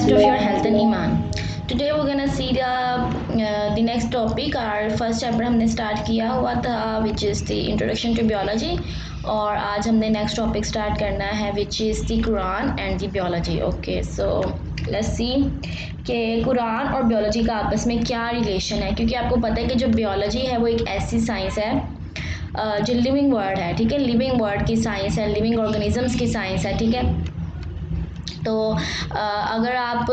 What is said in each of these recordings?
best of your health and iman. Today we're gonna see the next topic. Our first chapter हमने start किया हुआ था which is the introduction to biology, और आज हमने next topic start करना है which is the Quran and the biology. Okay, so let's see कि कुरान और बियोलॉजी का आपस में क्या रिलेशन है, क्योंकि आपको पता है कि जो बियोलॉजी है वो एक ऐसी साइंस है जो लिविंग वर्ड है, ठीक है, लिविंग वर्ड की साइंस है, लिविंग ऑर्गेनिजम्स की साइंस है, ठीक है। तो अगर आप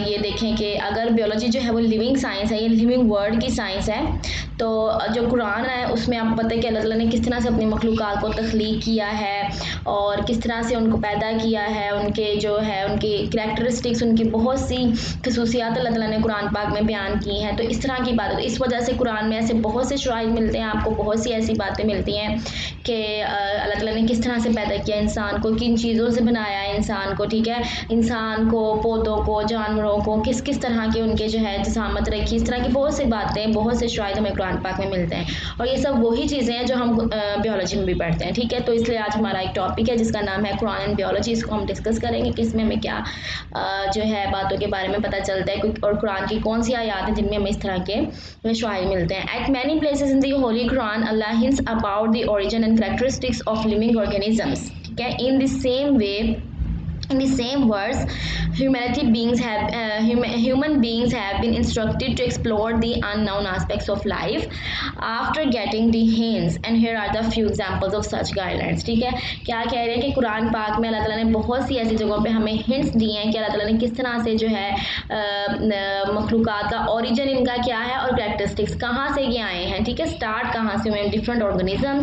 ये देखें कि अगर बियोलॉजी जो है वो लिविंग साइंस है, ये लिविंग वर्ड की साइंस है, तो जो कुरान है उसमें आपको पता है कि अल्लाह ताला ने किस तरह से अपनी मखलूक़ात को तख्लीक किया है और किस तरह से उनको पैदा किया है, उनके जो है उनकी करैक्टरिस्टिक्स, उनकी बहुत सी खसूसियात अल्लाह ताला ने कुरान पाक में बयान की हैं। तो इस तरह की बात, इस वजह से कुरान में ऐसे बहुत से शराइत मिलते हैं, आपको बहुत सी ऐसी बातें मिलती हैं कि अल्लाह ताला ने किस तरह से पैदा किया इंसान को, किन चीज़ों से बनाया है इंसान को, ठीक है, इंसान को, पौधों को, जानवरों को किस किस तरह के उनके जो है जिसामत रखी, इस तरह की बहुत सी बातें, बहुत से शराइत हमें कुरान पाक में मिलते हैं, और ये सब वही चीज़ें हैं जो हम बियोलॉजी में भी पढ़ते हैं, ठीक है। तो इसलिए आज हमारा एक टॉपिक है जिसका नाम है कुरान एंड बियोलॉजी। इसको हम डिस्कस करेंगे कि इसमें हमें क्या जो है बातों के बारे में पता चलता है और कुरान की कौन सी आयात हैं जिनमें हमें इस तरह के शराइत मिलते हैं। Eight many places in the Holi Quran Allah hints about the origin and characteristics of living organisms, ठीक है। In the same way, in the same words, human beings have been instructed to explore the unknown aspects of life after getting the hints, and here are the few examples of such guidelines, ठीक है। क्या कह रहे हैं कि कुरान पाक में अल्लाह ताला ने बहुत सी ऐसी जगहों पे हमें हिंट्स दिए हैं कि अल्लाह ताला ने किस तरह से जो है मखलूक़ात का ओरिजिन इनका क्या है और कैरेक्टरिस्टिक्स कहाँ से ये आए हैं, ठीक है, स्टार्ट कहाँ से हुए डिफरेंट ऑर्गेनिजम्स,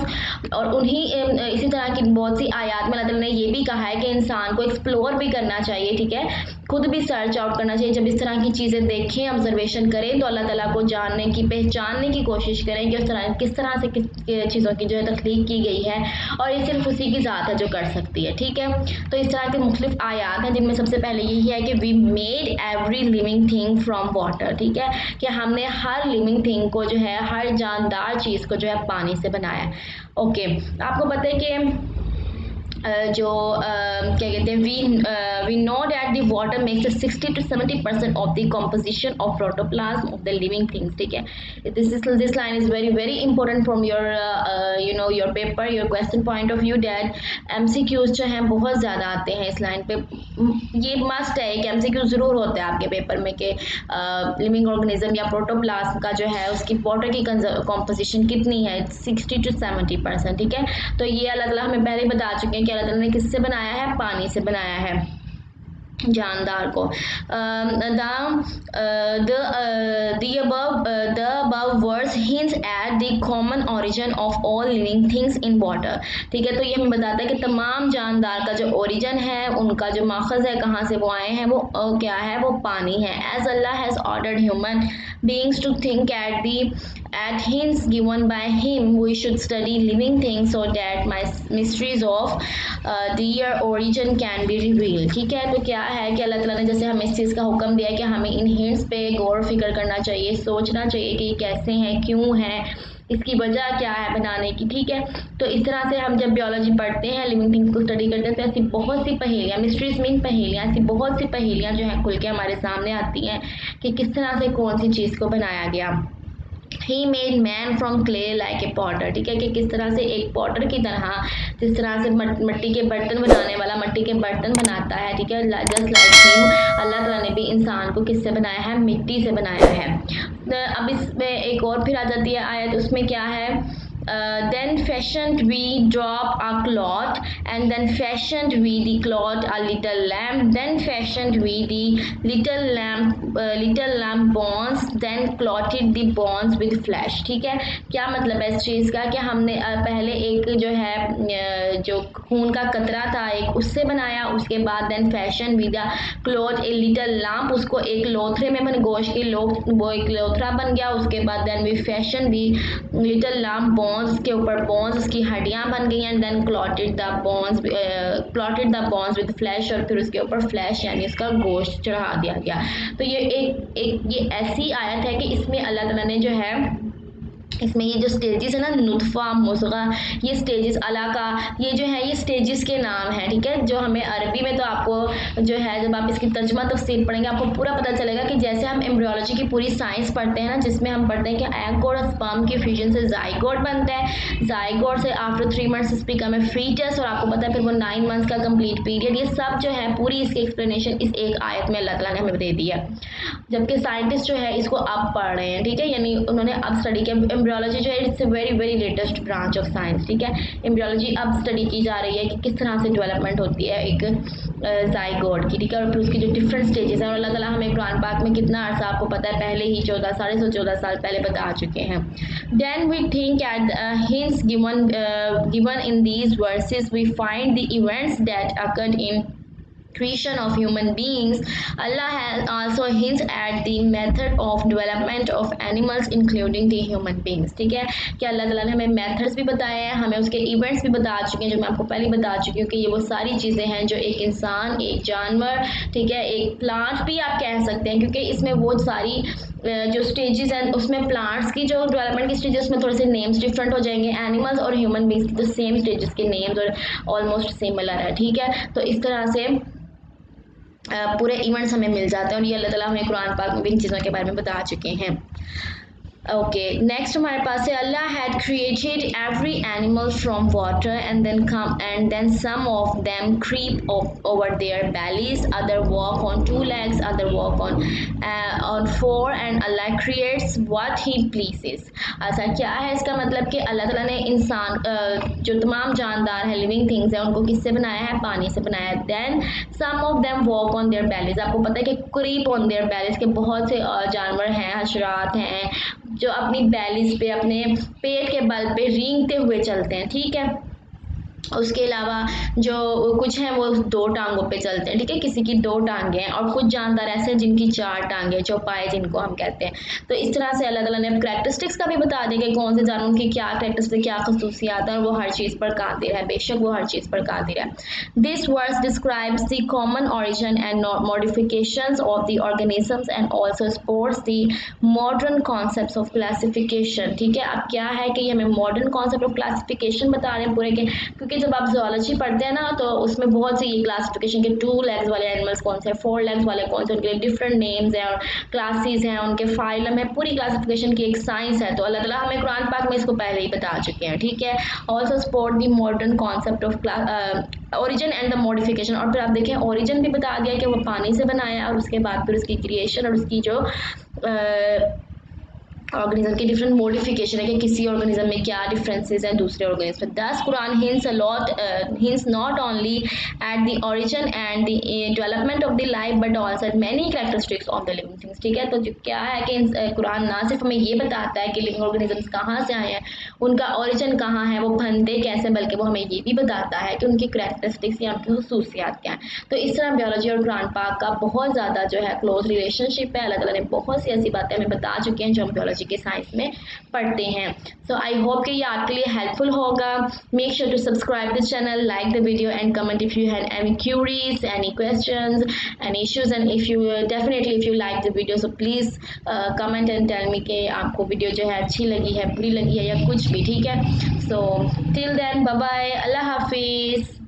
और उन्हीं इसी तरह की बहुत सी आयात में अल्लाह ताला ने ये भी कहा है कि इंसान को एक्सप्लोर भी करना चाहिए, ठीक है, खुद भी सर्च आउट करना चाहिए। जब इस तरह की चीज़ें देखें, ऑब्जर्वेशन करें, तो अल्लाह ताला को जानने की, पहचानने की कोशिश करें कि किस तरह से किस चीज़ों की जो है तख्लीक की गई है, और ये सिर्फ उसी की ज़ात है जो कर सकती है, ठीक है। तो इस तरह के मुख्तलिफ आयात हैं जिनमें सबसे पहले यही है कि we made every living thing from water, ठीक है, कि हमने हर लिविंग थिंग को जो है, हर जानदार चीज़ को जो है पानी से बनाया। ओके, आपको पता है कि जो क्या कहते हैं, we know that the water makes 60 to 70% of the composition of protoplasm of the living things, ठीक है। This line is very very important from your your paper, your question point of view, that MCQs जो हैं बहुत ज़्यादा आते हैं इस line पे। ये मस्ट है कि MCQ ज़रूर होता है आपके पेपर में कि लिविंग ऑर्गेनिज्म या प्रोटोप्लाज्म का जो है उसकी वाटर की कॉम्पोजिशन कितनी है, 60 to 70%, ठीक है। तो ये अल्लाह ताला हमें पहले बता चुके हैं कि अल्लाह ताला ने किससे बनाया है, पानी से बनाया है जानदार को। The above words hints at the common origin of all living things in water, ठीक है। तो ये हमें बताता है कि तमाम जानदार का जो ओरिजिन है, उनका जो माखज़ है, कहाँ से वो आए हैं, वो क्या है, वो पानी है। As Allah has ordered human beings to think at hints given by him, we should study living things so that mysteries of their origin can be revealed, ठीक है। तो क्या है कि अल्लाह ताला ने जैसे हमें इस चीज़ का हुक्म दिया कि हमें इन हिंट्स पे गौर फिक्र करना चाहिए, सोचना चाहिए कि ये कैसे हैं, क्यों हैं, इसकी वजह क्या है बनाने की, ठीक है। तो इस तरह से हम जब बियोलॉजी पढ़ते हैं, लिविंग थिंग्स को स्टडी करते हैं, तो ऐसी बहुत सी पहेलियाँ, मिस्ट्रीज मीन पहेलियाँ, ऐसी बहुत सी पहेलियाँ जो हैं खुल के हमारे सामने आती हैं कि किस तरह से कौन सी चीज़ को बनाया गया। He made man from clay like a potter, ठीक है, कि किस तरह से एक पॉटर की तरह, जिस तरह से मिट्टी के बर्तन बनाने वाला मिट्टी के बर्तन बनाता है, ठीक है, जस्ट लाइक हिम, अल्लाह ताला ने भी इंसान को किससे बनाया है, मिट्टी से बनाया है। अब इसमें एक और फिर आ जाती है आयत, उसमें क्या है, then fashioned we drop a cloth, and then fashioned we the cloth a little lamb, then fashioned we the little lamb bones, then clotted the bones with flesh, ठीक है। क्या मतलब है इस चीज़ का कि हमने पहले एक जो है जो खून का कतरा था एक, उससे बनाया, उसके बाद then fashioned we the cloth a little lamb, उसको एक लोथरे में बन, गोश्त की वो एक लोथरा बन गया, उसके बाद then we fashioned the little lamb bones, के ऊपर बोन्स, उसकी हड्डियाँ बन गई, and then clotted the bones with flesh, और फिर उसके ऊपर फ्लैश यानी उसका गोश्त चढ़ा दिया गया। तो ये एक ये ऐसी आयत है कि इसमें अल्लाह ताला ने जो है इसमें ये जो स्टेजेस है ना, नुतफ़ा, मुज़ग़ा, ये स्टेजेस, अलाका, ये जो है ये स्टेजेस के नाम हैं, ठीक है। जो हमें अरबी में तो आपको जो है जब आप इसकी तर्जुमा तफसीर पढ़ेंगे आपको पूरा पता चलेगा कि जैसे हम एम्ब्रियोलॉजी की पूरी साइंस पढ़ते हैं ना, जिसमें हम पढ़ते हैं कि एग और स्पर्म के फ्यूजन से ज़ाइगोट बनता है, ज़ाइगोट से after 3 months become a foetus, और आपको पता है फिर वो 9 मंथ्स का कंप्लीट पीरियड, ये सब जो है पूरी इसकी एक्सप्लेनेशन इस एक आयत में अल्लाह ताला ने हमें दे दी है। जबकि साइंटिस्ट जो है इसको अब पढ़ रहे हैं, ठीक है, यानी उन्होंने अब स्टडी किया। एम्ब्रियोलॉजी जो है it's a very very latest branch of science, ठीक है। एम्ब्रियोलॉजी अब स्टडी की जा रही है कि किस तरह से डेवलपमेंट होती है एक ज़ाइगोट की, ठीक है, और फिर उसकी जो डिफरेंट स्टेजेस हैं, और अल्लाह ताला हमें कुरान पाक में कितना अर्सा आपको पता है पहले ही 14 साल पहले बता चुके हैं। Then we think at hints given in these verses we find the events that occurred in creation of human beings. Allah has also hints at the method of development of animals including the human beings, ठीक है, कि अल्लाह ताला ने हमें methods भी बताए हैं, हमें उसके इवेंट्स भी बता चुके हैं, जो मैं आपको पहले बता चुकी हूँ कि ये वो सारी चीज़ें हैं जो एक इंसान, एक जानवर, ठीक है, एक प्लांट भी आप कह सकते हैं, क्योंकि इसमें वो सारी जो स्टेजेस हैं उसमें प्लांट्स की जो डेवलपमेंट की स्टेजेस में थोड़े से नेम्स डिफरेंट हो जाएंगे, एनिमल्स और ह्यूमन बींग्स की तो सेम स्टेजेस के नेम्स और ऑलमोस्ट सिमिलर है, ठीक है। तो इस तरह से पूरे इवेंट्स हमें मिल जाते हैं, और ये अल्लाह ताला हमें कुरान पाक में भी इन चीज़ों के बारे में बता चुके हैं। ओके, नेक्स्ट हमारे पास है Allah had created every animal from water and then some of them creep over their bellies, other walk on 2 legs, other walk on 4, and Allah creates what he pleases। अच्छा, क्या है इसका मतलब कि अल्लाह ताला ने इंसान जो तमाम जानदार हैं, लिविंग थिंग्स हैं, उनको किससे बनाया है? पानी से बनाया है। Then some of them walk on their bellies, आपको पता है कि क्रीप ऑन देयर bellies के बहुत से जानवर हैं, हशरात हैं जो अपनी बैलिस पे, अपने पेट के बल पे रेंगते हुए चलते हैं, ठीक है। उसके अलावा जो कुछ हैं वो 2 टांगों पे चलते हैं, ठीक है, किसी की 2 टांगें हैं, और कुछ जानदार ऐसे हैं जिनकी 4 टांगें, चौपाए जिनको हम कहते हैं। तो इस तरह से अल्लाह ताला ने करैक्टरिस्टिक्स का भी बता दिया कि कौन से जानवर की क्या करैक्टरिस्टिक, क्या खसूसियात है, और वो हर चीज़ पर कादिर है, बेशक वो हर चीज़ पर कादिर है। This verse describes the common origin and modifications of the organisms and also supports the modern concepts of classification, ठीक है। अब क्या है कि हमें मॉडर्न कॉन्सेप्ट ऑफ क्लासिफिकेशन बता रहे हैं पूरे के, क्योंकि जब आप ज़ूलॉजी पढ़ते हैं ना तो उसमें बहुत से ये क्लासिफिकेशन के 2 लेग्स वाले एनिमल्स कौन से हैं, 4 लेग्स वाले कौन से, उनके लिए डिफरेंट नेम्स हैं और क्लासेस हैं, उनके फाइलम है, पूरी क्लासिफिकेशन की एक साइंस है। तो अल्लाह ताला हमें कुरान पाक में इसको पहले ही बता चुके हैं, ठीक है। Also support the modern concept of origin and the modification, और फिर आप देखें ओरिजिन भी बता दिया कि वो पानी से बनाया, और उसके बाद फिर उसकी क्रिएशन और उसकी जो ऑर्गेनिज्म की डिफरेंट मॉडिफिकेशन है कि किसी ऑर्गेनिज्म में क्या डिफरेंसेस हैं दूसरे ऑर्गेनिज्म में। दस Quran hints not only at the origin and the development of the life but also at many characteristics of the living things, ठीक है। तो जो क्या है कि कुरान ना सिर्फ हमें ये बताता है कि लिविंग ऑर्गेनिजम्स कहाँ से आए हैं, उनका ओरिजिन कहाँ है, वो बनते कैसे, बल्कि वो हमें ये भी बताता है कि उनकी करैक्टरिस्टिक्स या उनकी खसूसियात क्या हैं। तो इस तरह बायोलॉजी और कुरान पाक का बहुत ज़्यादा जो है क्लोज रिलेशनशिप है। अल्लाह ताला ने बहुत सी ऐसी बातें हमें बता चुके हैं जो हम बायोलॉजी के साइंस में पढ़ते हैं। सो आई होप कि ये आपके लिए हेल्पफुल होगा। Make sure to subscribe this channel, like the video and comment if you have any queries, any questions, any issues, and if you definitely if you like the video so please comment and tell me कि आपको video जो है अच्छी लगी है, बुरी लगी है, या कुछ भी, ठीक है। So till then bye bye, अल्लाह हाफिज़।